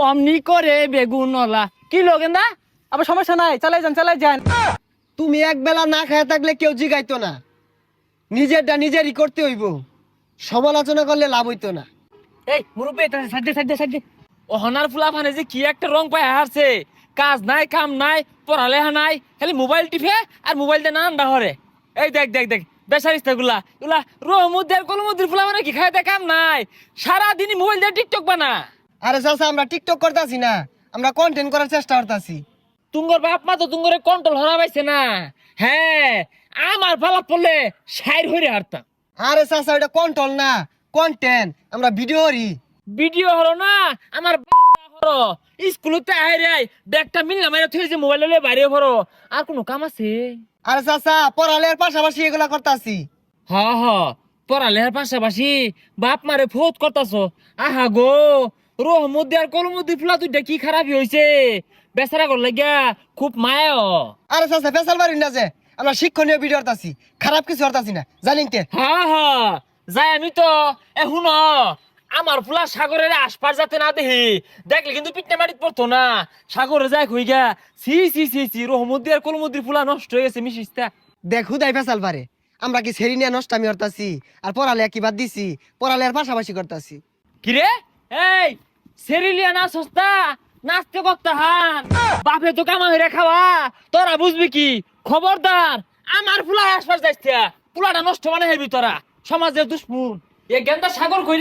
অমনি করে বেগুনলা কি লগেন্দা আবার সমস্যা নাই, চালাই যান। তুমি এক বেলা না খায় থাকলে কেউ জিগাইতো না, নিজেরটা নিজেরই করতে হইব, সমালোচনা করলে লাভ হইতো না। এই মুরব্বী এটা সাইডে অহনার ফুলা ফানে যে কি একটা রং পায় হারছে, কাজ নাই কাম নাই পড়ালেখা নাই, খালি মোবাইল টিপে আর মোবাইল দিয়ে নান্দা হরে। এই দেখ বেসারিস্তা গুলা গুলা রহমুদ্দের কলমুদ্দির ফুলা মানে কি খাইতে কাম নাই, সারাদিনই মোবাইল দিয়ে টিকটক বানা। আরে চাচা, আমরা টিকটক করতেছি না, আমরা কন্টেন্ট করার চেষ্টা করতেছি। তুঙ্গর বাপ মা তো তুঙ্গরে কন্ট্রোল হরা পাইছে না। হ্যাঁ, আমার ফালা পড়লে সাইর হইরে হারতাম। আরে চাচা, এটা কন্ট্রোল না, কন্টেন্ট। আমরা ভিডিও করি। ভিডিও হলো না আমার হলো স্কুলতে আইরে ব্যাগটা মিললাম আইরে তুই যে মোবাইল লয়ে বাইরে হরো, আর কোনো কাম আছে? আরে চাচা, পড়ালের পাশাপাশি এগুলা করতেছি। হ হ, পড়ালেখার পাশাপাশি বাপ মারে ফোত করতাছো। আহা গো, রহমদ্দি আর কলমদ্দি ফুলা তুইটা কি খারাপই হইছে, বেচারা কর লাগিয়া খুব মায়া। আরে চাচা, ফেসাল বাড়ি না যে, আমরা শিক্ষণীয় ভিডিও করতেছি, খারাপ কিছু করতেছি না, জানিন তে। হ্যাঁ হ্যাঁ, যাই আমি তো এখন আমার ফুলা সাগরের আশপাশ যাতে না দেখি, দেখলে কিন্তু পিঠে মাটিত পড়তো না। সাগরে যাই কই গা, সি রহমদ্দি আর কলমদ্দির ফুলা নষ্ট হয়ে গেছে মিশিস্তা। দেখ হুদাই ফেসাল পারে, আমরা কি সেরি নিয়ে নষ্টামি করতেছি আর পড়ালেখা কি বাদ দিছি, পড়ালেখার পাশাপাশি করতেছি। কিরে এই সেরিলিয়া না সস্তা নাচতে করতে হান বাপে তো কামা হইরে খাওয়া, তোরা বুঝবি কি? খবরদার আমার ফুলা আশপাশ যাইছে, ফুলাটা নষ্ট মানে হেবি তোরা, সমাজের দুশ্মন। এ গেন্দা সাগর কইরে